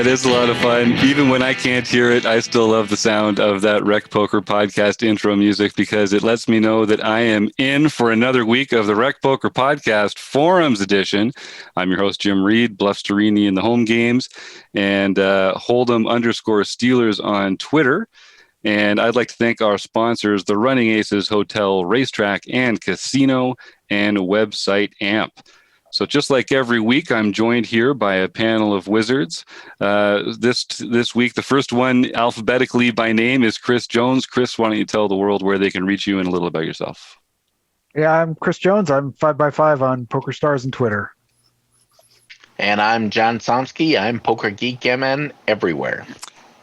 That is a lot of fun. Even when I can't hear it, I still love the sound of that Rec Poker podcast intro music because it lets me know that I am in for another week of the Rec Poker podcast Forums edition. I'm your host, Jim Reed, Bluff Sterini in the home games, and Hold'em_Steelers on Twitter. And I'd like to thank our sponsors, the Running Aces Hotel, Racetrack, and Casino, and website AMP. So just like every week, I'm joined here by a panel of wizards. This week, the first one alphabetically by name is Chris Jones. Chris, why don't you tell the world where they can reach you and a little about yourself? Yeah, I'm Chris Jones. I'm 5x5 on PokerStars and Twitter. And I'm John Somsky. I'm Poker Geek MN everywhere.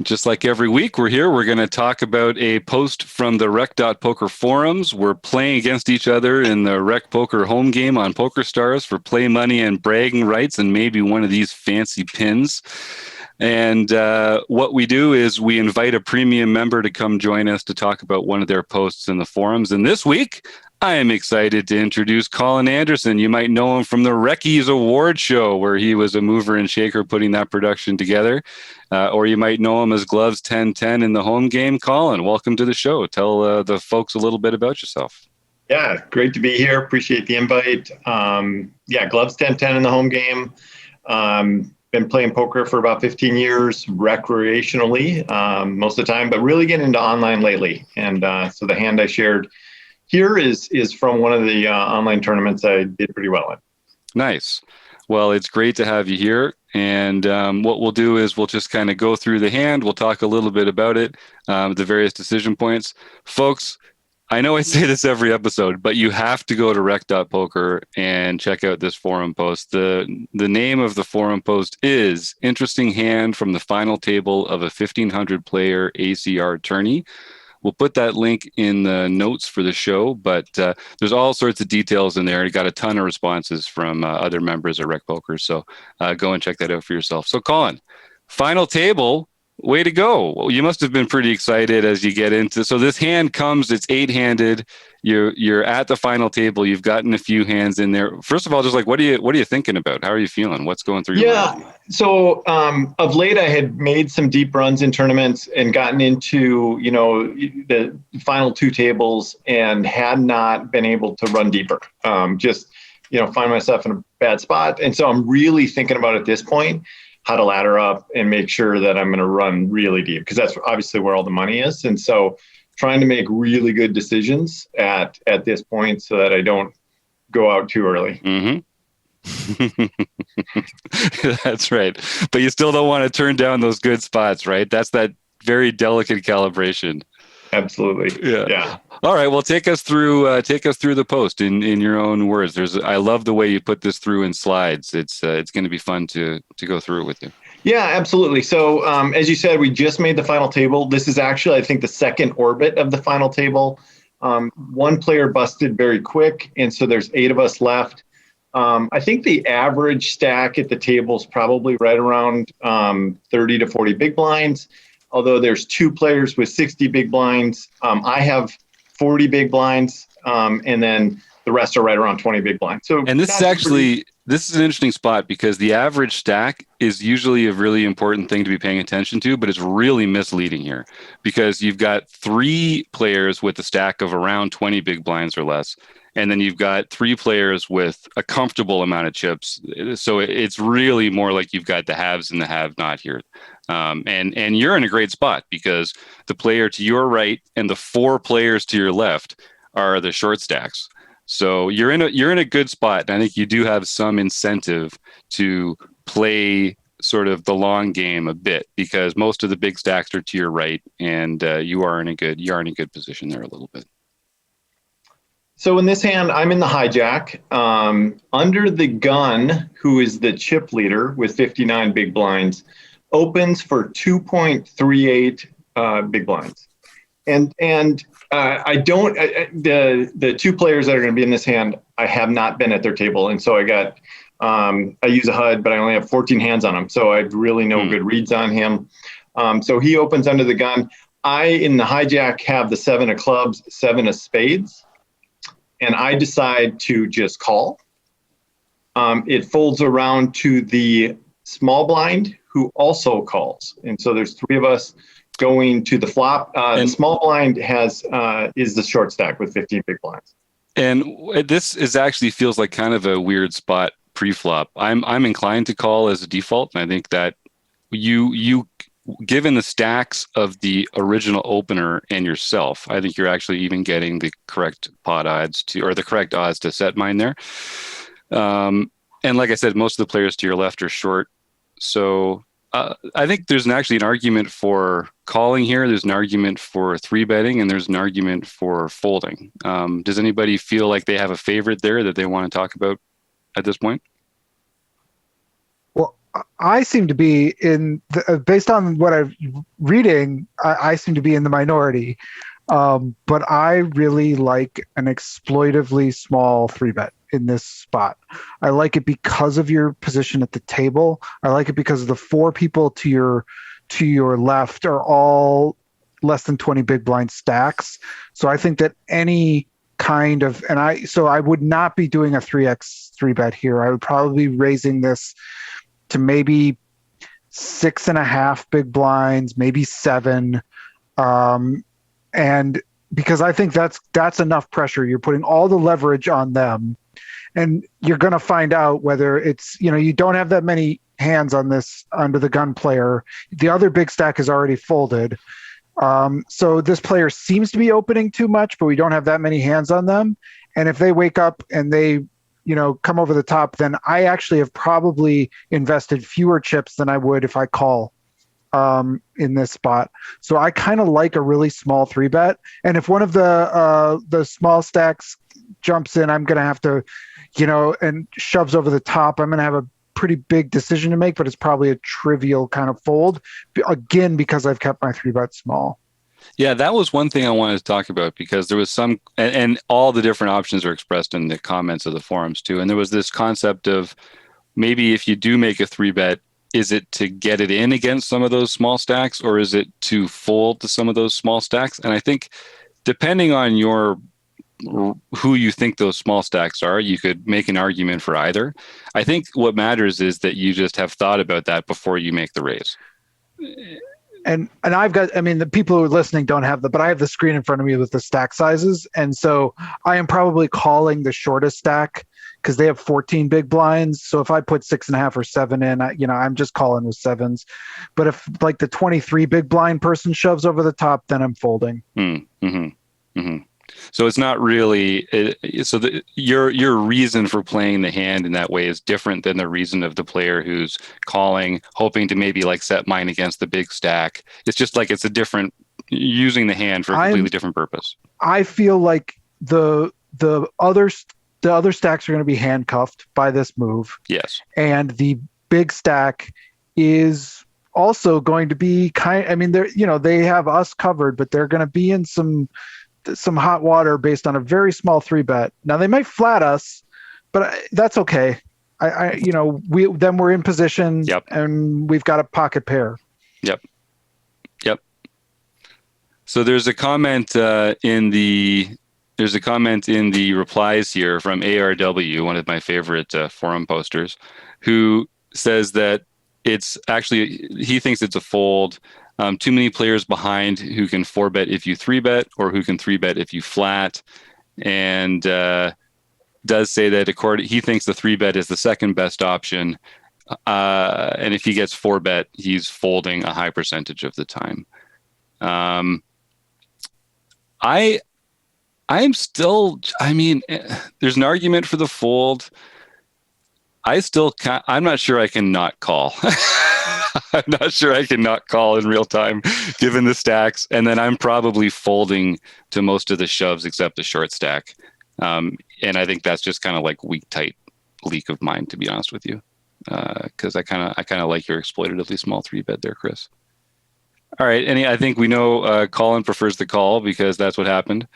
Just like every week, we're here. We're going to talk about a post from the Rec.Poker forums. We're playing against each other in the Rec Poker home game on PokerStars for play money and bragging rights and maybe one of these fancy pins. And what we do is we invite a premium member to come join us to talk about one of their posts in the forums. And this week, I am excited to introduce Colin Anderson. You might know him from the Reckies Award Show, where he was a mover and shaker putting that production together. Or you might know him as Gloves 1010 in the home game. Colin, welcome to the show. Tell the folks a little bit about yourself. Yeah, great to be here. Appreciate the invite. Gloves 1010 in the home game. Been playing poker for about 15 years recreationally most of the time, but really getting into online lately. And so the hand I shared here is from one of the online tournaments I did pretty well in. Nice. Well, it's great to have you here. And what we'll do is we'll just kind of go through the hand. We'll talk a little bit about it, the various decision points. Folks, I know I say this every episode, but you have to go to rec.poker and check out this forum post. The name of the forum post is Interesting Hand from the Final Table of a 1,500 player ACR tourney. We'll put that link in the notes for the show, but there's all sorts of details in there. You got a ton of responses from other members of Rec Poker, so go and check that out for yourself. So, Colin, Final Table, way to go. Well, you must have been pretty excited as you get into. So this hand comes, it's 8-handed. You're at the final table. You've gotten a few hands in there. First of all, just like, what are you thinking about? How are you feeling? What's going through your mind? So of late, I had made some deep runs in tournaments and gotten into, the final two tables and had not been able to run deeper. Find myself in a bad spot. And so I'm really thinking about at this point, how to ladder up and make sure that I'm going to run really deep, because that's obviously where all the money is. And so trying to make really good decisions at this point so that I don't go out too early. Mm-hmm. That's right. But you still don't want to turn down those good spots, right? That's that very delicate calibration. Absolutely. Yeah. All right. Well, take us through the post in your own words. I love the way you put this through in slides. It's going to be fun to go through it with you. Yeah, absolutely. So as you said, we just made the final table. This is actually, I think, the second orbit of the final table. One player busted very quick, and so there's 8 of us left. I think the average stack at the table is probably right around 30 to 40 big blinds. Although there's 2 players with 60 big blinds. I have 40 big blinds, and then the rest are right around 20 big blinds. And this is an interesting spot because the average stack is usually a really important thing to be paying attention to, but it's really misleading here because you've got 3 players with a stack of around 20 big blinds or less. And then you've got 3 players with a comfortable amount of chips. So it's really more like you've got the haves and the have-not here. And you're in a great spot because the player to your right and the 4 players to your left are the short stacks. So you're in a good spot. And I think you do have some incentive to play sort of the long game a bit because most of the big stacks are to your right, and you are in a good position there a little bit. So in this hand, I'm in the hijack. Under the gun, who is the chip leader with 59 big blinds, opens for 2.38 big blinds. And the 2 players that are going to be in this hand, I have not been at their table. And so I use a HUD, but I only have 14 hands on him. So I have really no good reads on him. So he opens under the gun. I, in the hijack, have the 7 of clubs, 7 of spades. And I decide to just call. It folds around to the small blind, who also calls. And so there's three of us going to the flop. The small blind is the short stack with 15 big blinds. And this is actually feels like kind of a weird spot pre-flop. I'm inclined to call as a default, and I think that you given the stacks of the original opener and yourself, I think you're actually even getting the correct pot odds or the correct odds to set mine there. And like I said, most of the players to your left are short. So I think there's actually an argument for calling here. There's an argument for three betting, and there's an argument for folding. Does anybody feel like they have a favorite there that they want to talk about at this point? Well, I seem to be based on what I'm reading, I seem to be in the minority. But I really like an exploitively small three bet in this spot. I like it because of your position at the table. I like it because the four people to your left are all less than 20 big blind stacks. So I think that any kind of, I would not be doing a 3x three bet here. I would probably be raising this to maybe 6.5 big blinds, maybe 7. And because I think that's enough pressure. You're putting all the leverage on them, and you're going to find out whether it's, you don't have that many hands on this under the gun player. The other big stack is already folded. So this player seems to be opening too much, but we don't have that many hands on them. And if they wake up and they, come over the top, then I actually have probably invested fewer chips than I would if I call in this spot. So I kind of like a really small three bet. And if one of the small stacks jumps in, I'm going to have to, and shoves over the top, I'm going to have a pretty big decision to make, but it's probably a trivial kind of fold, again, because I've kept my three bet small. Yeah, that was one thing I wanted to talk about, because there was some, and all the different options are expressed in the comments of the forums too. And there was this concept of maybe if you do make a three bet, is it to get it in against some of those small stacks, or is it to fold to some of those small stacks? And I think depending on who you think those small stacks are, you could make an argument for either. I think what matters is that you just have thought about that before you make the raise. And I've got, the people who are listening don't have but I have the screen in front of me with the stack sizes. And so I am probably calling the shortest stack because they have 14 big blinds. So if I put 6.5 or 7 in, I'm just calling with 7s. But if like the 23 big blind person shoves over the top, then I'm folding. So it's not really, your reason for playing the hand in that way is different than the reason of the player who's calling, hoping to maybe like set mine against the big stack. It's just like it's a different, using the hand for a completely different purpose. I feel like the other stacks are going to be handcuffed by this move. Yes. And the big stack is also going to be they have us covered, but they're going to be in some hot water based on a very small three bet. Now they might flat us, but that's okay. We're in position. Yep. And we've got a pocket pair. Yep. So there's a comment in the replies here from ARW, one of my favorite forum posters, who says that it's actually, he thinks it's a fold. Too many players behind who can 4-bet if you 3-bet, or who can 3-bet if you flat. And does say that he thinks the 3-bet is the second best option. And if he gets 4-bet, he's folding a high percentage of the time. I'm still, there's an argument for the fold. I'm not sure I can not call. I'm not sure I can not call in real time, given the stacks. And then I'm probably folding to most of the shoves except the short stack. And I think that's just kind of like weak, tight leak of mine, to be honest with you. Because I kind of like your exploitatively small 3-bet there, Chris. All right. I think we know Colin prefers the call because that's what happened.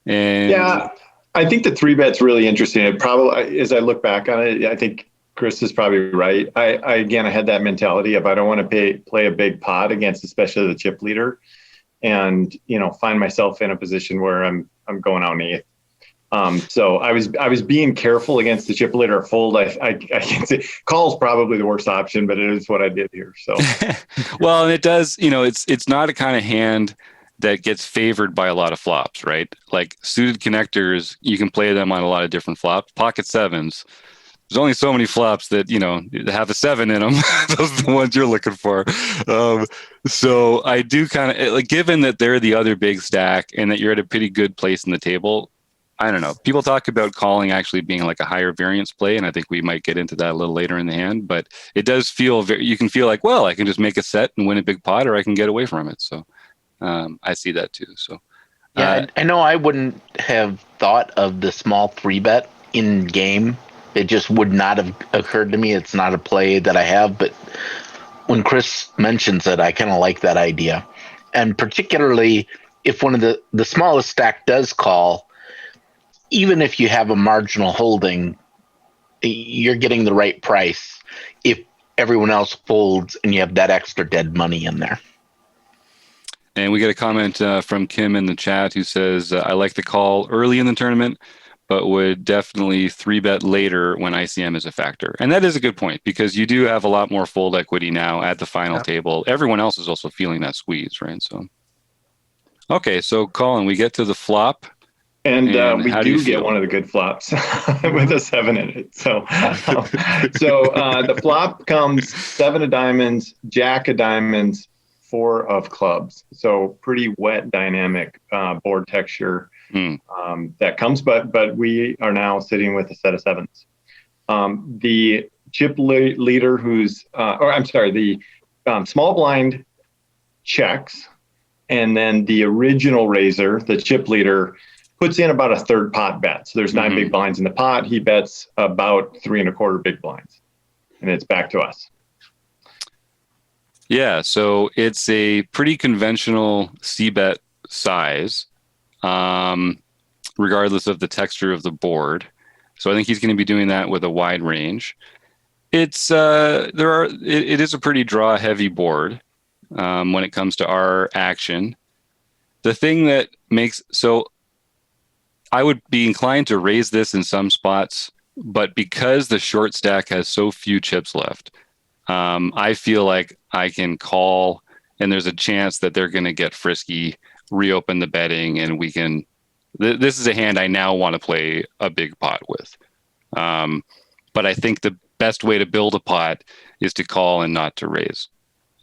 And yeah, I think the 3-bet's really interesting. It probably, as I look back on it, I think Chris is probably right. I had that mentality of I don't want to play a big pot against, especially the chip leader, and find myself in a position where I'm going out in 8th. So I was being careful against the chip leader fold. I can say call's probably the worst option, but it is what I did here. So Well, and it does, it's not a kind of hand that gets favored by a lot of flops, right? Like suited connectors, you can play them on a lot of different flops. Pocket sevens, there's only so many flops that have a 7 in them. Those are the ones you're looking for. So I do kind of like, given that they're the other big stack and that you're at a pretty good place in the table. I don't know. People talk about calling actually being like a higher variance play, and I think we might get into that a little later in the hand. But it does feel you can feel like, well, I can just make a set and win a big pot, or I can get away from it. So I see that too. So Yeah, I know I wouldn't have thought of the small 3-bet in game. It just would not have occurred to me. It's not a play that I have, but when Chris mentions it, I kind of like that idea. And particularly if one of the smallest stack does call, even if you have a marginal holding, you're getting the right price if everyone else folds and you have that extra dead money in there. And we get a comment from Kim in the chat who says, I like the call early in the tournament, but would definitely 3-bet later when ICM is a factor. And that is a good point, because you do have a lot more fold equity now at the final table. Everyone else is also feeling that squeeze, right? So, okay, so Colin, we get to the flop. And we do get one of the good flops with a 7 in it. So the flop comes 7 of diamonds, jack of diamonds, 4 of clubs. So pretty wet, dynamic board texture that comes. But we are now sitting with a set of 7s. The chip leader, the small blind checks, and then the original raiser, the chip leader, puts in about a third pot bet. So there's 9 big blinds in the pot. He bets about 3 1/4 big blinds, and it's back to us. Yeah, so it's a pretty conventional C-bet size, regardless of the texture of the board. So I think he's going to be doing that with a wide range. It is a pretty draw heavy board when it comes to our action. The thing that I would be inclined to raise this in some spots, but because the short stack has so few chips left, I feel like I can call, and there's a chance that they're going to get frisky, reopen the betting, and we can. This is a hand I now want to play a big pot with. But I think the best way to build a pot is to call and not to raise.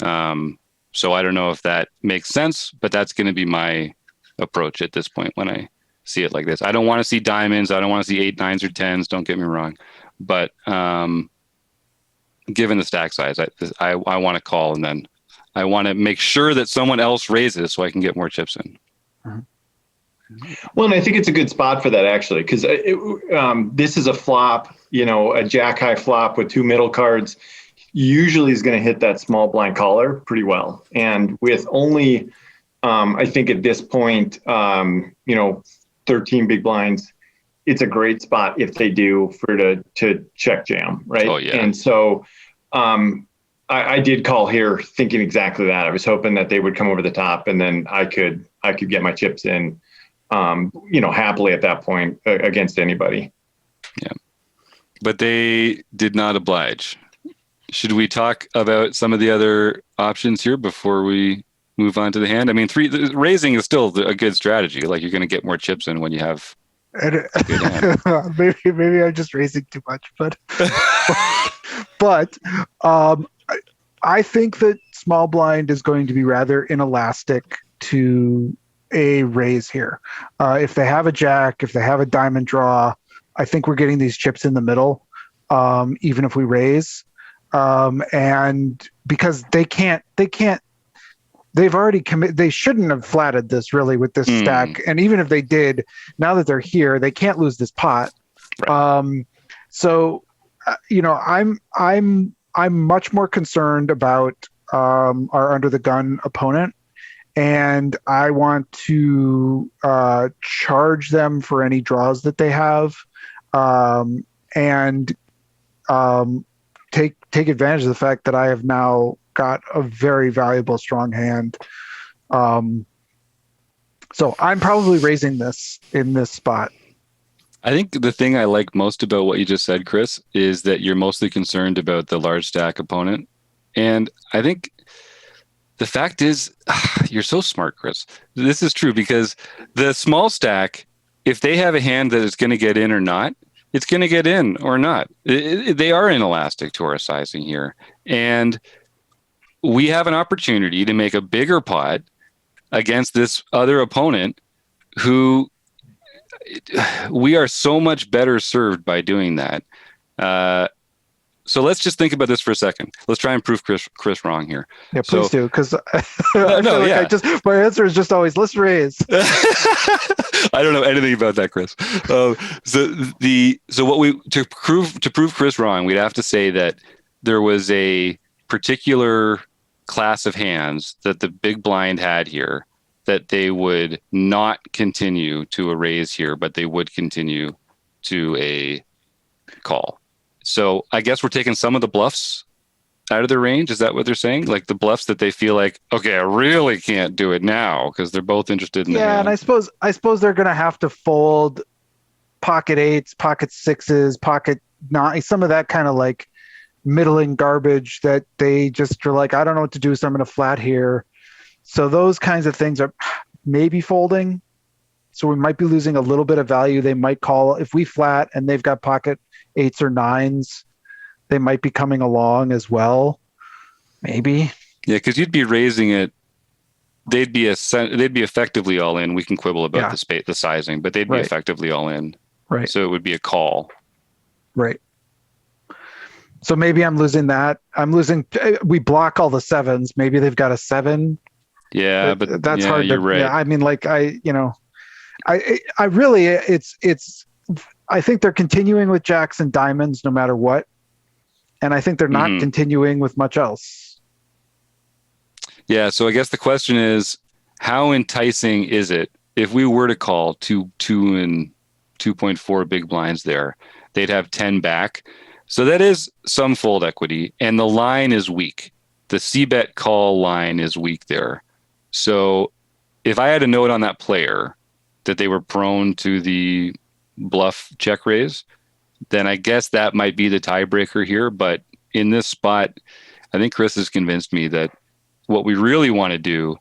So I don't know if that makes sense, but that's going to be my approach at this point when I see it like this. I don't want to see diamonds. I don't want to see 8, 9s, or 10s. Don't get me wrong. But given the stack size, I want to call, and then I want to make sure that someone else raises so I can get more chips in. Well, and I think it's a good spot for that, actually, because this is a flop, a jack high flop with 2 middle cards usually is going to hit that small blind caller pretty well. And with only, I think at this point, 13 big blinds, it's a great spot if they do to check jam, right? Oh, yeah. And so I did call here thinking exactly that. I was hoping that they would come over the top, and then I could get my chips in, happily at that point against anybody. Yeah, but they did not oblige. Should we talk about some of the other options here before we move on to the hand? I mean, raising is still a good strategy. Like, you're going to get more chips in when you have a good hand. maybe I'm just raising too much, but I think that small blind is going to be rather inelastic to a raise here. If they have a jack, if they have a diamond draw, I think we're getting these chips in the middle, even if we raise. And because they've already committed, they shouldn't have flatted this really with this stack. And even if they did, now that they're here, they can't lose this pot. Right. I'm much more concerned about our under the gun opponent, and I want to charge them for any draws that they have, and take advantage of the fact that I have now got a very valuable strong hand. So I'm probably raising this in this spot. I think the thing I like most about what you just said, Chris, is that you're mostly concerned about the large stack opponent. And I think the fact is, you're so smart, Chris. This is true because the small stack, if they have a hand that is going to get in or not, it's going to get in or not. They are inelastic to our sizing here. And we have an opportunity to make a bigger pot against this other opponent who we are so much better served by doing that. So let's just think about this for a second. Let's try and prove Chris wrong here. Yeah, please do, because my answer is just always let's raise. I don't know anything about that, Chris. To prove Chris wrong, we'd have to say that there was a particular class of hands that the big blind had here that they would not continue to a raise here, but they would continue to a call. So I guess we're taking some of the bluffs out of their range. Is that what they're saying? Like the bluffs that they feel like, okay, I really can't do it now because they're both interested in the hand. And I suppose they're going to have to fold pocket eights, pocket sixes, pocket nine, some of that kind of like middling garbage that they just are like, I don't know what to do, so I'm going to flat here. So those kinds of things are maybe folding. So we might be losing a little bit of value. They might call if we flat and they've got pocket eights or nines, they might be coming along as well. Maybe. Yeah, because you'd be raising it. They'd be effectively all in. We can quibble about the sizing, but they'd be effectively all in. Right. So it would be a call. Right. So maybe I'm losing that. We block all the sevens. Maybe they've got a seven. Yeah, but that's hard. You're right. Yeah, I mean, like I really, I think they're continuing with jacks and diamonds no matter what. And I think they're not continuing with much else. Yeah. So I guess the question is, how enticing is it if we were to call 2 and 2.4 big blinds there? They'd have 10 back. So that is some fold equity. And the line is weak. The C-bet call line is weak there. So if I had a note on that player that they were prone to the bluff check raise, then I guess that might be the tiebreaker here. But in this spot, I think Chris has convinced me that what we really want to do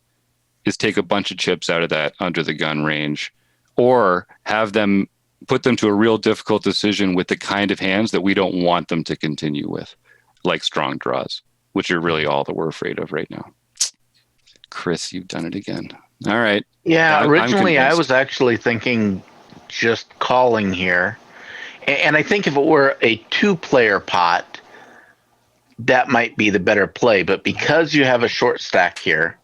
is take a bunch of chips out of that under the gun range, or have them put them to a real difficult decision with the kind of hands that we don't want them to continue with, like strong draws, which are really all that we're afraid of right now. Chris, you've done it again. All right. Yeah, originally I was actually thinking just calling here. And I think if it were a two-player pot, that might be the better play. But because you have a short stack here,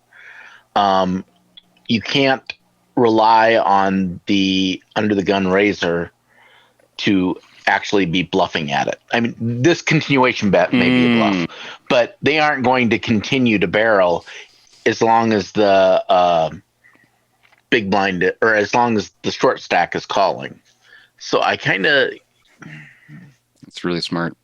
you can't rely on the under the gun raiser to actually be bluffing at it. I mean, this continuation bet may be a bluff, but they aren't going to continue to barrel as long as the big blind, or as long as the short stack is calling. So I kind of... It's really smart.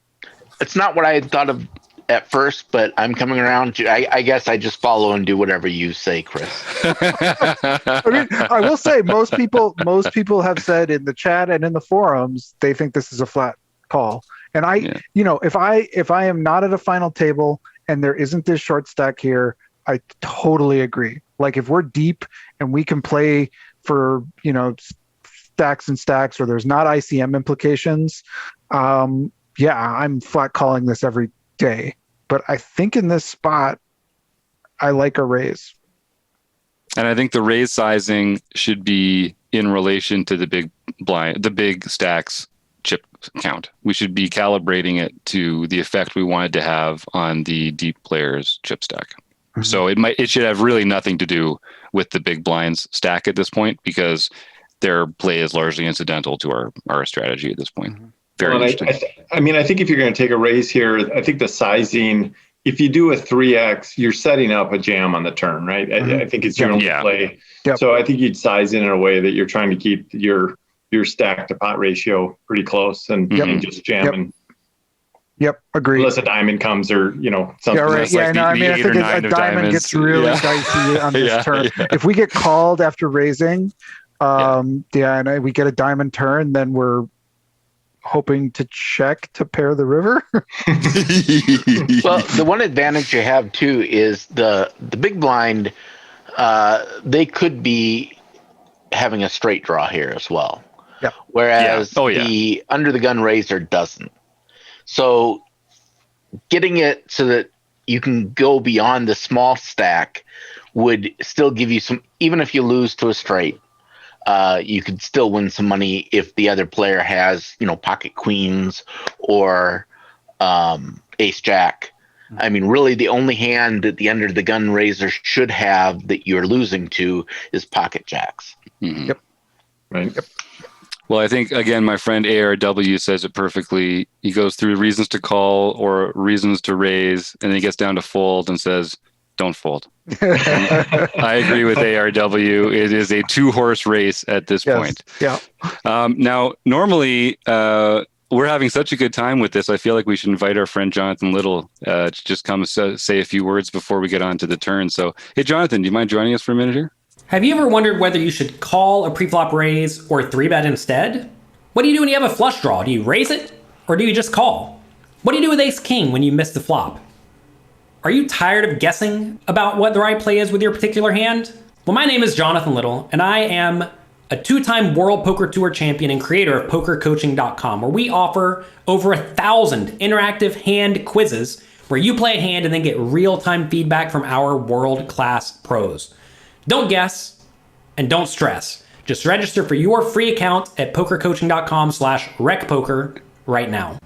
It's not what I had thought of at first, but I'm coming around to... I guess I just follow and do whatever you say, Chris. I mean, I will say most people have said in the chat and in the forums, they think this is a flat call. And if I am not at a final table and there isn't this short stack here, I totally agree. Like if we're deep and we can play for, stacks and stacks, or there's not ICM implications, I'm flat calling this every day. But I think in this spot, I like a raise. And I think the raise sizing should be in relation to the big stacks chip count. We should be calibrating it to the effect we wanted to have on the deep players chip stack. Mm-hmm. So it should have really nothing to do with the big blinds stack at this point, because their play is largely incidental to our strategy at this point. Mm-hmm. Very interesting. I think if you're going to take a raise here, I think the sizing, if you do a 3x, you're setting up a jam on the turn, right? Mm-hmm. I think it's your only play. Yep. So I think you'd size in a way that you're trying to keep your stack to pot ratio pretty close and just jamming. Yep, agreed. Unless a diamond comes or, something. Yeah, right. I think a diamond gets really dicey on this turn. Yeah. If we get called after raising, Yeah, and we get a diamond turn, then we're hoping to check to pair the river. Well, the one advantage you have too is the big blind. They could be having a straight draw here as well. Yeah. Whereas Yeah. Oh, yeah. the under the gun razor doesn't. So getting it so that you can go beyond the small stack would still give you some, even if you lose to a straight, you could still win some money if the other player has, pocket queens or ace jack. I mean, really, the only hand that the under the gun razor should have that you're losing to is pocket jacks. Mhm. Yep. Right. Yep. Well, I think, again, my friend ARW says it perfectly. He goes through reasons to call or reasons to raise, and then he gets down to fold and says, don't fold. I agree with ARW. It is a 2-horse race at this point. Yeah. Now, normally, we're having such a good time with this. I feel like we should invite our friend Jonathan Little to just come say a few words before we get on to the turn. So, hey, Jonathan, do you mind joining us for a minute here? Have you ever wondered whether you should call a preflop raise or 3-bet instead? What do you do when you have a flush draw? Do you raise it or do you just call? What do you do with ace king when you miss the flop? Are you tired of guessing about what the right play is with your particular hand? Well, my name is Jonathan Little, and I am a 2-time World Poker Tour champion and creator of PokerCoaching.com, where we offer over 1,000 interactive hand quizzes where you play a hand and then get real-time feedback from our world-class pros. Don't guess and don't stress. Just register for your free account at PokerCoaching.com/recpoker right now.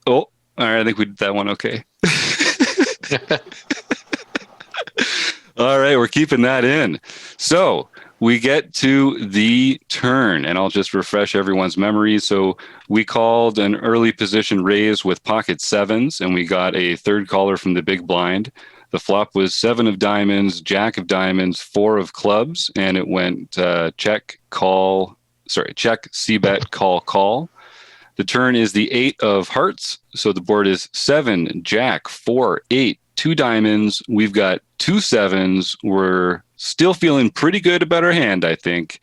Oh, all right. I think we did that one okay. All right, we're keeping that in. So we get to the turn, and I'll just refresh everyone's memory. So we called an early position raise with pocket sevens, and we got a third caller from the big blind. The flop was 7 of diamonds, jack of diamonds, 4 of clubs, and it went check, c-bet, call. The turn is the 8 of hearts. So the board is 7, jack, 4, 8, 2 diamonds. We've got 2 sevens. We're still feeling pretty good about our hand, I think.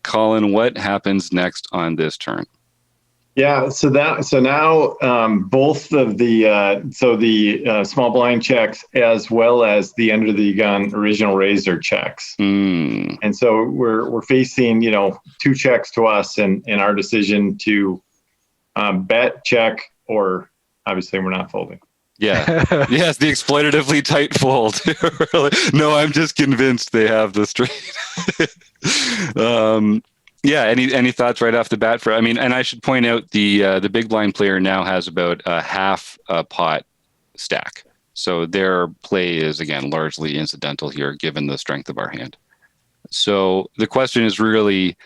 Colin, what happens next on this turn? Yeah, so now both of the small blind checks as well as the under the gun original razor checks, and so we're facing 2 checks to us, and our decision to bet, check, or obviously we're not folding. Yeah, yes, the exploitatively tight fold. No, I'm just convinced they have the straight. Yeah. Any thoughts right off the bat for? I mean, and I should point out the big blind player now has about a half a pot stack, so their play is again largely incidental here, given the strength of our hand. So the question is really,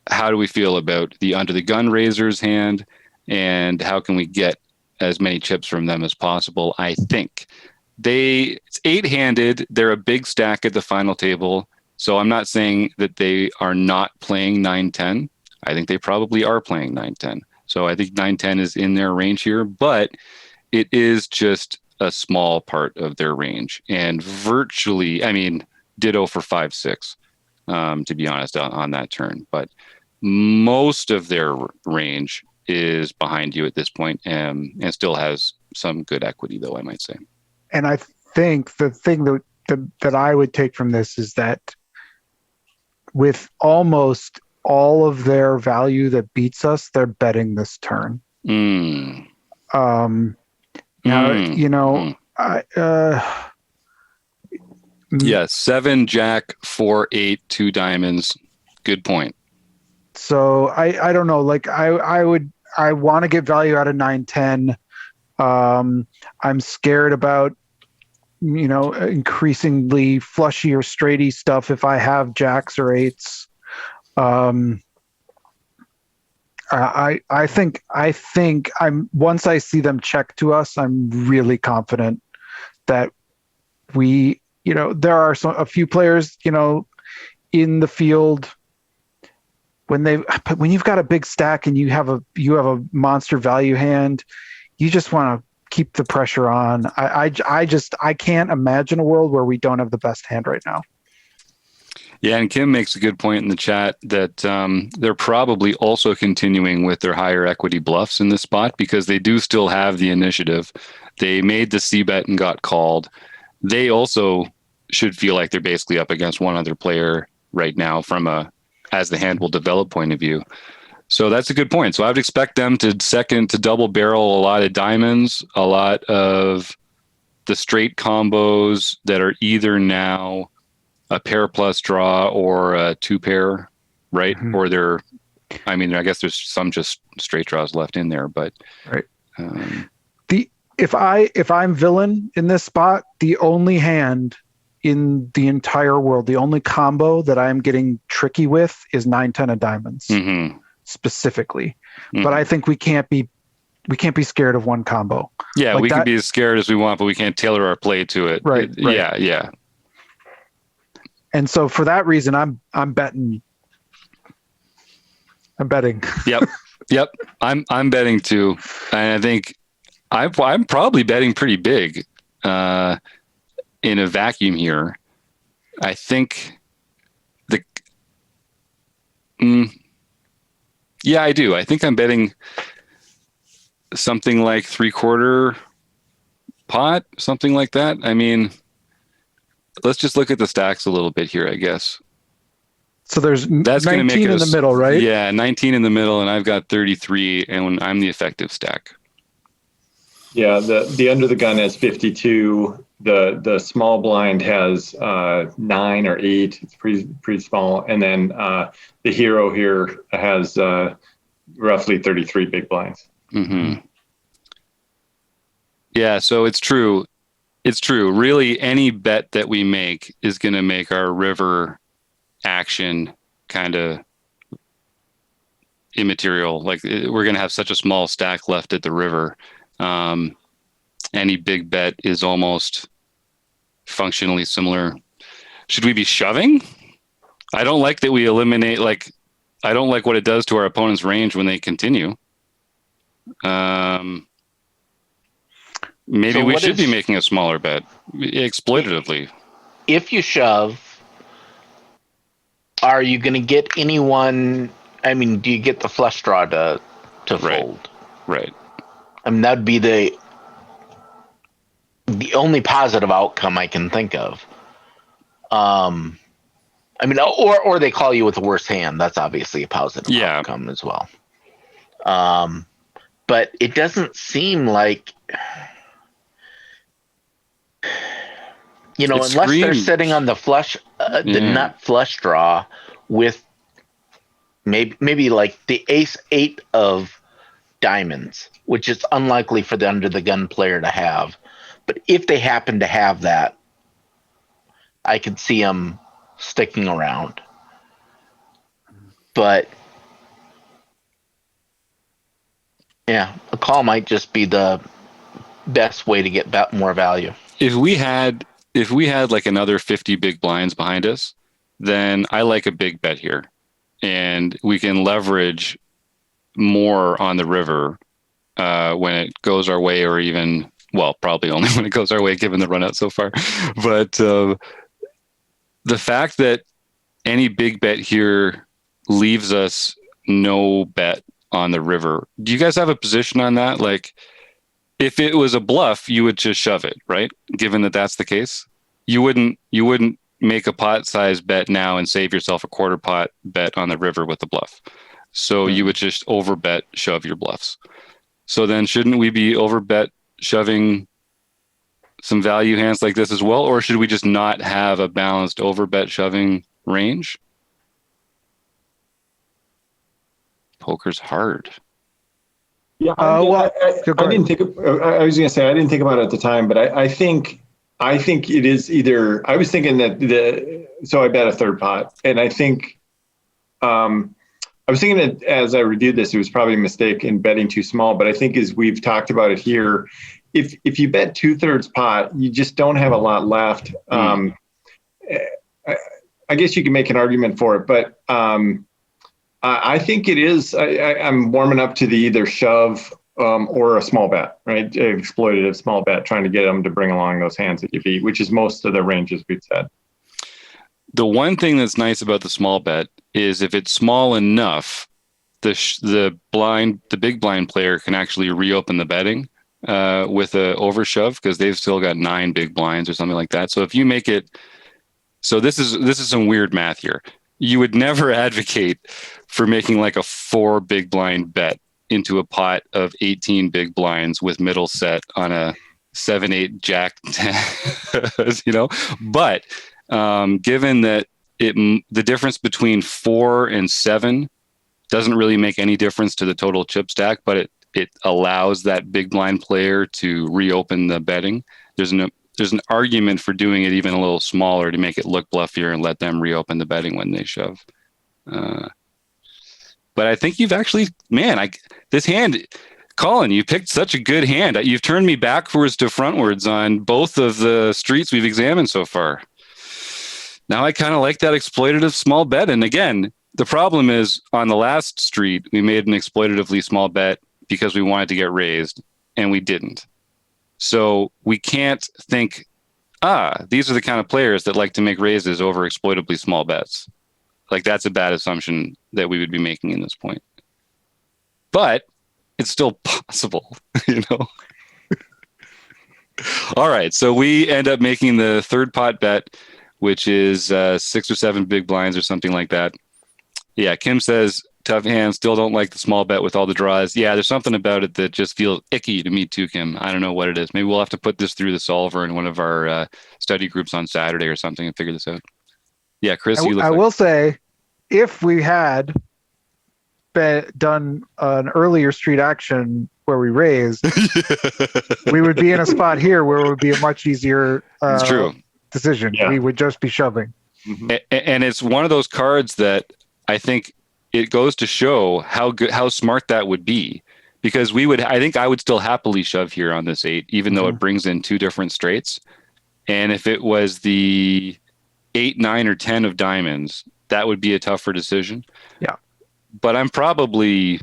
how do we feel about the under the gun razor's hand, and how can we get as many chips from them as possible? I think it's 8-handed. They're a big stack at the final table. So I'm not saying that they are not playing 9-10. I think they probably are playing 9-10. So I think 9-10 is in their range here, but it is just a small part of their range. And virtually, I mean, ditto for 5-6, to be honest, on that turn. But most of their range is behind you at this point, and still has some good equity, though, I might say. And I think the thing that I would take from this is that with almost all of their value that beats us, they're betting this turn. Yeah, 7, jack, 4, 8, 2 diamonds. Good point. So I don't know. Like I want to get value out of 9-10. I'm scared about increasingly flushy or straighty stuff if I have jacks or eights. I think once I see them check to us, I'm really confident that there are a few players, in the field when you've got a big stack and you have a monster value hand, you just want to keep the pressure on. I can't imagine a world where we don't have the best hand right now. Yeah, and Kim makes a good point in the chat that they're probably also continuing with their higher equity bluffs in this spot because they do still have the initiative. They made the C bet and got called. They also should feel like they're basically up against one other player right now from a as the hand will develop point of view. So that's a good point. So I would expect them to double barrel a lot of diamonds, a lot of the straight combos that are either now a pair plus draw or a two pair, right? Mhm. Or they're, I mean, I guess there's some just straight draws left in there, but Right. If I'm villain in this spot, the only hand in the entire world, the only combo that I'm getting tricky with is 9-10 of diamonds specifically. But I think we can't be scared of one combo. Yeah, Like we that- can be as scared as we want, but we can't tailor our play to it. Right. Yeah. And so for that reason, I'm betting. Yep. I'm betting too, and I think I'm probably betting pretty big in a vacuum here. I think yeah, I do. I think I'm betting something like 3/4 pot, something like that. I mean, let's just look at the stacks a little bit here, I guess. So there's That's going to 19 make it in the middle, right? Yeah, 19 in the middle, and I've got 33, and I'm the effective stack. Yeah, the under the gun has 52. The small blind has 9 or 8. It's pretty small, and then the hero here has roughly 33 big blinds. Mm-hmm. Yeah, so it's true. It's true. Really, any bet that we make is going to make our river action kind of immaterial. Like we're going to have such a small stack left at the river. Any big bet is almost functionally similar. Should we be shoving? I don't like that we eliminate, I don't like what it does to our opponent's range when they continue. Maybe So we what should is- be making a smaller bet exploitatively. If you shove, are you going to get anyone? I mean, do you get the flush draw to Right. fold? Right. I mean, that'd be the only positive outcome I can think of. I mean, or they call you with the worst hand. That's obviously a positive Yeah. outcome as well. But it doesn't seem like, It unless they're screams. sitting on the flush, the Yeah. nut flush draw with maybe like the ace 8 of diamonds, which is unlikely for the under the gun player to have. But if they happen to have that, I could see them sticking around. But yeah, a call might just be the best way to get more value. If we had like another 50 big blinds behind us, then I like a big bet here, and we can leverage more on the river when it goes our way, or even, well, probably only when it goes our way, given the run out so far. But the fact that any big bet here leaves us no bet on the river. Do you guys have a position on that? Like, if it was a bluff, you would just shove it, right? Given that that's the case, you wouldn't make a pot size bet now and save yourself a quarter pot bet on the river with the bluff. So you would just overbet, shove your bluffs. So then shouldn't we be overbet shoving some value hands like this as well? Or should we just not have a balanced overbet shoving range? Poker's hard. Yeah, go I ahead. didn't think. I was going to say I didn't think about it at the time, but I think it is either. I was thinking that so I bet a third pot, and I think I was thinking that as I reviewed this, it was probably a mistake in betting too small. But I think as we've talked about it here, if you bet 2/3 pot, you just don't have a lot left. I guess you can make an argument for it, but I think it is. I'm warming up to the either shove or a small bet, right? Exploitative small bet, trying to get them to bring along those hands that you beat, which is most of the ranges we've said. The one thing that's nice about the small bet is if it's small enough, the big blind player can actually reopen the betting with a overshove because they've still got 9 big blinds or something like that. So if you make it, so this is some weird math here. You would never advocate for making like a 4 big blind bet into a pot of 18 big blinds with middle set on a 7-8 jack 10, but given that the difference between 4 and 7 doesn't really make any difference to the total chip stack, but it allows that big blind player to reopen the betting. There's an argument for doing it even a little smaller to make it look bluffier and let them reopen the betting when they shove. But I think you've actually, this hand, Colin, you picked such a good hand. You've turned me backwards to frontwards on both of the streets we've examined so far. Now I kind of like that exploitative small bet. And again, the problem is on the last street, we made an exploitatively small bet because we wanted to get raised, and we didn't. So we can't think, these are the kind of players that like to make raises over exploitably small bets. Like that's a bad assumption that we would be making in this point. But it's still possible, All right, so we end up making the third pot bet, which is 6 or 7 big blinds or something like that. Yeah, Kim says, tough hand, still don't like the small bet with all the draws. Yeah, there's something about it that just feels icky to me too, Kim. I don't know what it is. Maybe we'll have to put this through the solver in one of our study groups on Saturday or something and figure this out. Yeah, Chris, I will say, if we had done an earlier street action where we raised, we would be in a spot here where it would be a much easier it's true. Decision. Yeah. We would just be shoving. Mm-hmm. And it's one of those cards that I think it goes to show how smart that would be, because I think I would still happily shove here on this 8, even though it brings in 2 different straights. And if it was the 8, 9, or 10 of diamonds, that would be a tougher decision. Yeah. But I'm probably,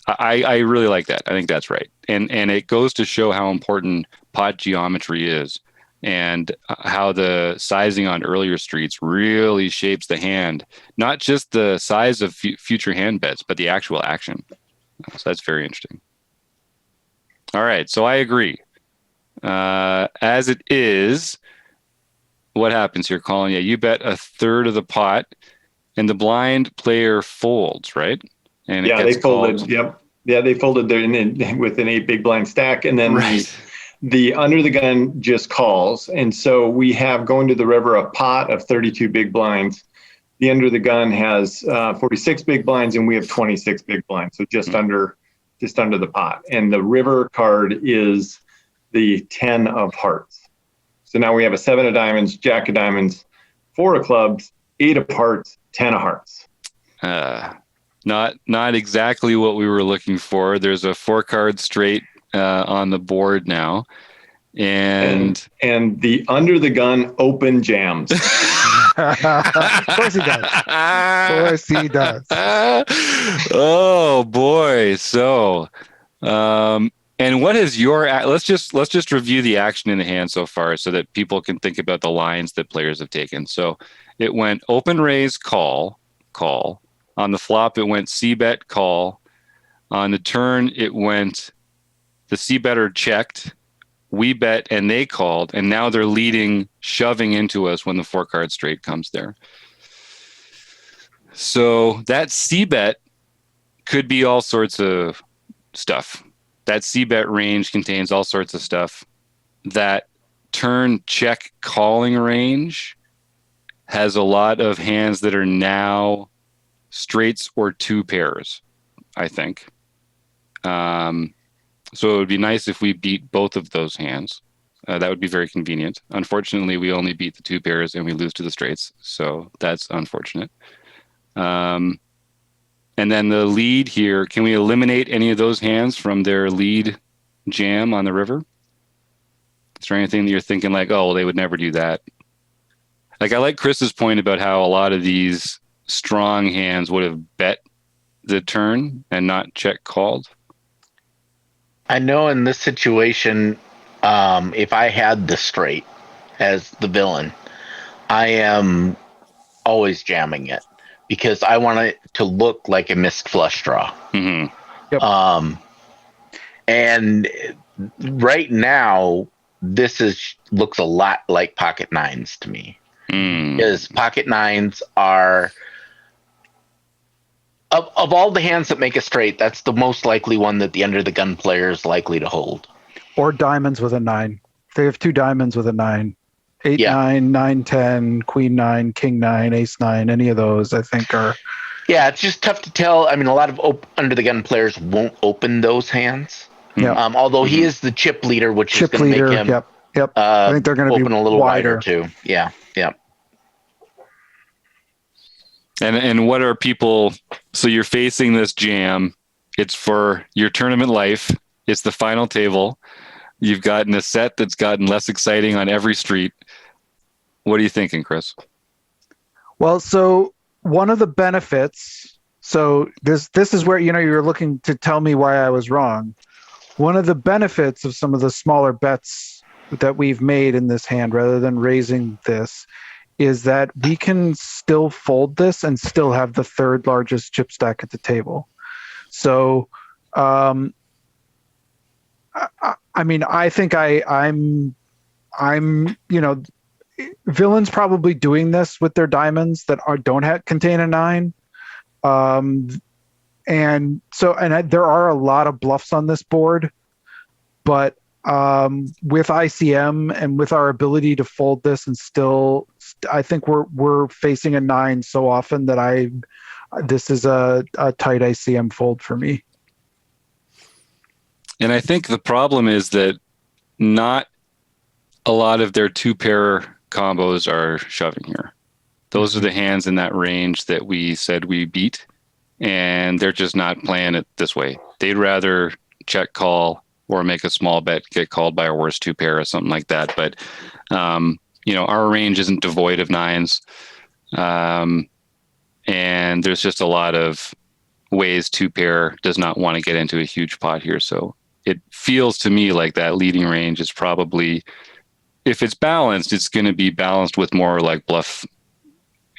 I really like that. I think that's right. And it goes to show how important pot geometry is and how the sizing on earlier streets really shapes the hand, not just the size of future hand bets, but the actual action. So that's very interesting. All right. So I agree. As it is, what happens here, Colin? Yeah, you bet a third of the pot, and the blind player folds, right? And they folded. Called. Yep. Yeah, they folded there with an 8 big blind stack, and then the under the gun just calls. And so we have going to the river a pot of 32 big blinds. The under the gun has 46 big blinds, and we have 26 big blinds, so just under the pot. And the river card is the 10 of hearts. So now we have a 7 of diamonds, jack of diamonds, 4 of clubs, 8 of hearts, 10 of hearts. Not exactly what we were looking for. There's a 4-card straight on the board now, and the under the gun open jams. Of course he does. Of course he does. Oh boy! So, and what is your? Let's just review the action in the hand so far, so that people can think about the lines that players have taken. So, it went open raise, call. On the flop, it went c-bet, call. On the turn, it went the c-better checked, we bet, and they called, and now they're leading, shoving into us when the 4-card straight comes there. So that c-bet could be all sorts of stuff. That c-bet range contains all sorts of stuff. That turn check calling range has a lot of hands that are now straights or 2 pairs, I think. So it would be nice if we beat both of those hands. That would be very convenient. Unfortunately, we only beat the 2 pairs and we lose to the straights. So that's unfortunate. And then the lead here, can we eliminate any of those hands from their lead jam on the river? Is there anything that you're thinking like, oh, well, they would never do that? Like, I like Chris's point about how a lot of these strong hands would have bet the turn and not check called. I know in this situation, if I had the straight as the villain, I am always jamming it because I want it to look like a missed flush draw. Mm-hmm. Yep. And right now, looks a lot like pocket nines to me. Because pocket nines are of all the hands that make a straight, that's the most likely one that the under the gun player is likely to hold. Or diamonds with a 9. They have 2 diamonds with a 9. 8, Yeah. 9, 9, 10, queen 9, king 9, ace 9, any of those I think are. Yeah, it's just tough to tell. I mean, a lot of under the gun players won't open those hands. Yeah. Although he is the chip leader, which Chip is going to leader. make him Yep. I think they're going to be open a little wider wider too. Yeah. And what are people? So you're facing this jam. It's for your tournament life. It's the final table. You've gotten a set that's gotten less exciting on every street. What are you thinking, Chris? Well, so one of the benefits. So this is where you're looking to tell me why I was wrong. One of the benefits of some of the smaller bets that we've made in this hand, rather than raising this, is that we can still fold this and still have the third largest chip stack at the table. So, I mean, I think I'm, Villain's probably doing this with their diamonds that don't contain a 9. And there are a lot of bluffs on this board, but with ICM and with our ability to fold this and still, I think we're facing a 9 so often that this is a tight ICM fold for me. And I think the problem is that not a lot of their 2-pair combos are shoving here. Those are the hands in that range that we said we beat, and they're just not playing it this way. They'd rather check call or make a small bet, get called by a worse 2-pair or something like that. But, our range isn't devoid of 9s. And there's just a lot of ways 2-pair does not want to get into a huge pot here. So it feels to me like that leading range is probably, if it's balanced, it's going to be balanced with more like bluff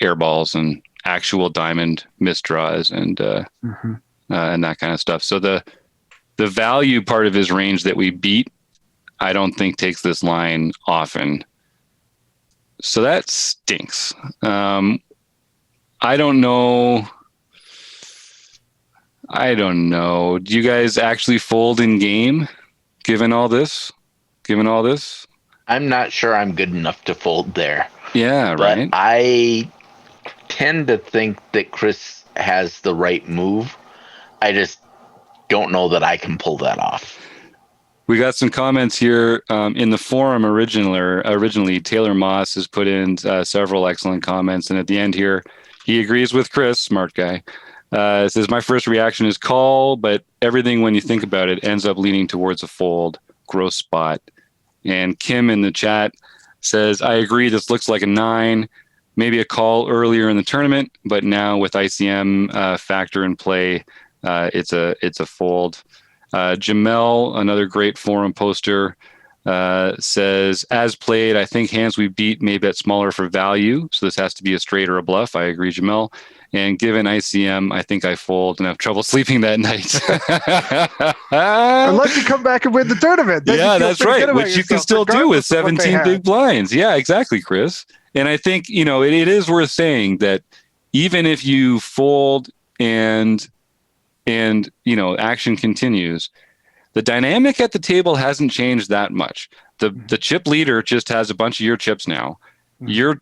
airballs and actual diamond misdraws and that kind of stuff. So the value part of his range that we beat, I don't think takes this line often. So that stinks. I don't know. Do you guys actually fold in game, given all this? I'm not sure I'm good enough to fold there. Yeah, but right. I tend to think that Chris has the right move. I just don't know that I can pull that off. We got some comments here in the forum originally. Taylor Moss has put in several excellent comments. And at the end here, he agrees with Chris, smart guy. It says, my first reaction is call, but everything when you think about it ends up leaning towards a fold. Gross spot. And Kim in the chat says, I agree, this looks like a 9. Maybe a call earlier in the tournament, but now with ICM factor in play, it's a fold. Jamel, another great forum poster, says, as played, I think hands we beat may bet smaller for value. So this has to be a straight or a bluff. I agree, Jamel. And given ICM, I think I fold and have trouble sleeping that night. Unless you come back and win the tournament. Then Yeah, that's right. Which you can still do with 17 big blinds. Yeah, exactly, Chris. And I think, it is worth saying that even if you fold and action continues, the dynamic at the table hasn't changed that much. The chip leader just has a bunch of your chips now. You're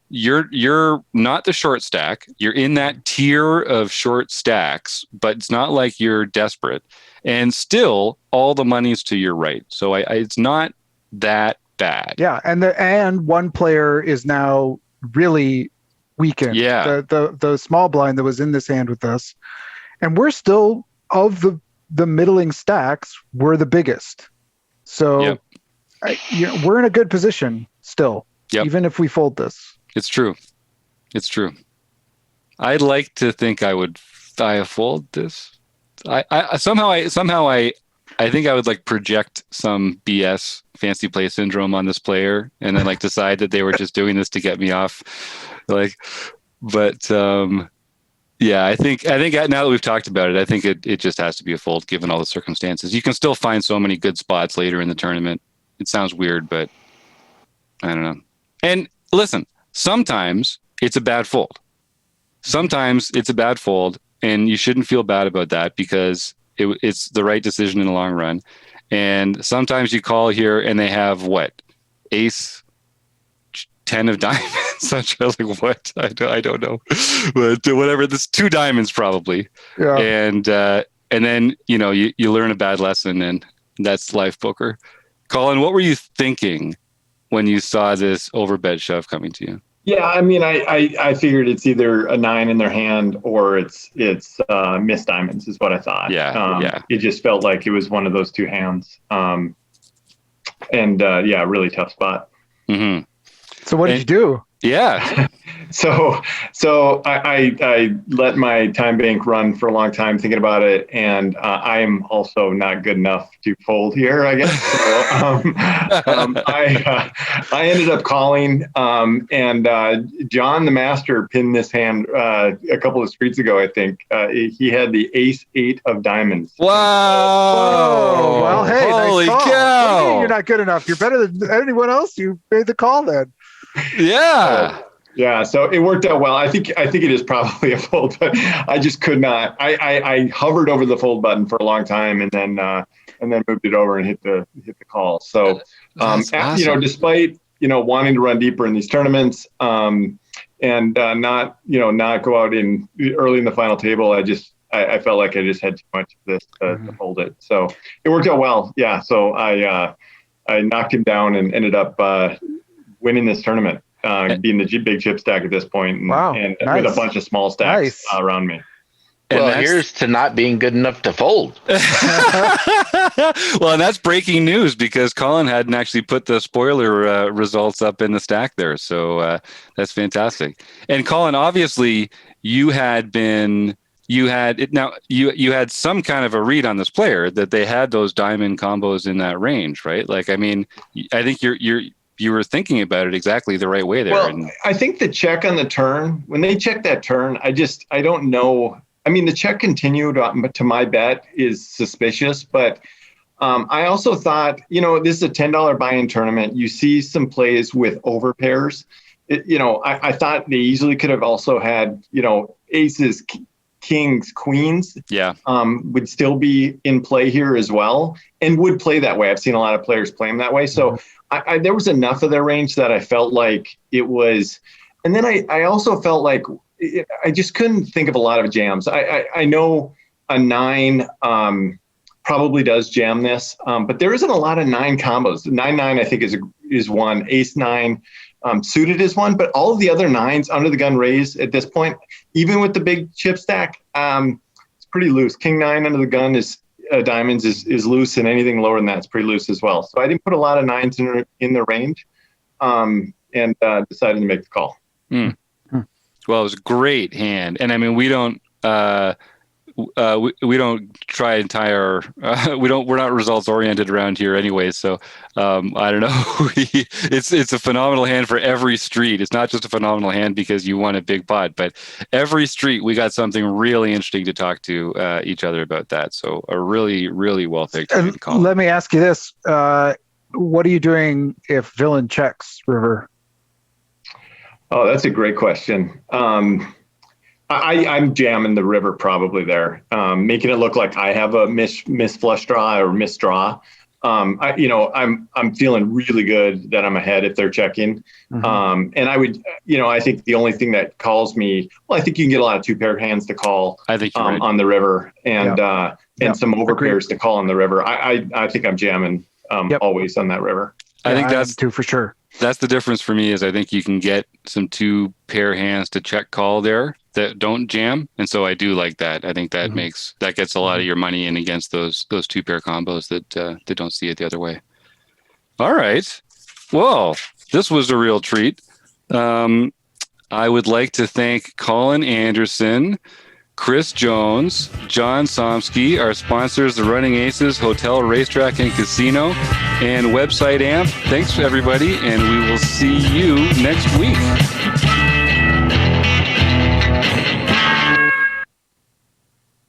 not the short stack. You're in that tier of short stacks, but it's not like you're desperate. And still, all the money's to your right. So it's not that bad. Yeah, and one player is now really weakened. Yeah, the small blind that was in this hand with us, and we're still of the middling stacks. We're the biggest. So we're in a good position still. Yep. Even if we fold this. It's true. I'd like to think I would fold this. I somehow I think I would like project some BS fancy play syndrome on this player and then like decide that they were just doing this to get me off. But yeah, I think now that we've talked about it, I think it just has to be a fold given all the circumstances. You can still find so many good spots later in the tournament. It sounds weird, but I don't know. And listen, sometimes it's a bad fold. Sometimes it's a bad fold, and you shouldn't feel bad about that because it's the right decision in the long run. And sometimes you call here and they have what? Ace 10 of diamonds. Such as like what? I don't know. But whatever, there's 2 diamonds probably. Yeah. And then, you learn a bad lesson, and that's life poker. Colin, what were you thinking when you saw this overbet shove coming to you? Yeah, I mean, I figured it's either a 9 in their hand or it's missed diamonds is what I thought. Yeah. It just felt like it was one of those 2 hands. Really tough spot. Mm-hmm. So what did you do? Yeah. So I let my time bank run for a long time thinking about it, and I am also not good enough to fold here, I guess. So, I ended up calling, and John the Master pinned this hand a couple of streets ago, I think. He had the ace 8 of diamonds. Wow. Oh, well, hey, holy nice call. cow. What do you mean you're not good enough? You're better than anyone else. You made the call then. Yeah. Yeah, so it worked out well. I think it is probably a fold, but I just could not. I hovered over the fold button for a long time, and then moved it over and hit the call. So, awesome. despite wanting to run deeper in these tournaments, and not go out in early in the final table, I felt like I just had too much of this to hold it. So it worked out well. Yeah. So I knocked him down and ended up winning this tournament, being the big chip stack at this point, and, wow, and nice. with a bunch of small stacks Nice. around me. Well, here's to not being good enough to fold. Well, and that's breaking news because Colin hadn't actually put the spoiler results up in the stack there. So that's fantastic. And Colin, obviously you had some kind of a read on this player that they had those diamond combos in that range, right? Like, I mean, I think you were thinking about it exactly the right way there. Well, I think the check on the turn, when they checked that turn, I don't know. I mean, the check continued to my bet is suspicious, but I also thought, this is a $10 buy-in tournament. You see some plays with over pairs. I thought they easily could have also had, aces, kings, queens. Yeah. Would still be in play here as well, and would play that way. I've seen a lot of players play them that way. So there was enough of their range that I felt like it was. And then I also felt like I just couldn't think of a lot of jams. I know a 9 probably does jam this, but there isn't a lot of 9 combos. 9-9 I think is one. Ace 9 suited is one, but all of the other 9s under the gun raise at this point, even with the big chip stack, it's pretty loose. King 9 under the gun is diamonds is loose, and anything lower than that is pretty loose as well. So I didn't put a lot of 9s in the range, and decided to make the call. Well, it was a great hand, and I mean, we don't try entire. We're not results oriented around here anyway. So I don't know. It's a phenomenal hand for every street. It's not just a phenomenal hand because you won a big pot, but every street we got something really interesting to talk to each other about that. So a really, really well picked call. Let me ask you this: what are you doing if villain checks river? Oh, that's a great question. I'm jamming the river probably there, making it look like I have a miss flush draw or miss draw. I'm feeling really good that I'm ahead if they're checking. And I would, I think the only thing that calls me, I think you can get a lot of 2-pair hands to call. I think you're right. On the river, and some over pairs to call on the river. I think I'm jamming always on that river. I think that's too for sure. That's the difference for me is I think you can get some 2-pair hands to check call there that don't jam. And so I do like that. I think that that gets a lot of your money in against those 2-pair combos that don't see it the other way. All right. Well, this was a real treat. I would like to thank Colin Anderson, Chris Jones, John Somsky, our sponsors, the Running Aces, Hotel, Racetrack, and Casino, and Website Amp. Thanks, everybody, and we will see you next week.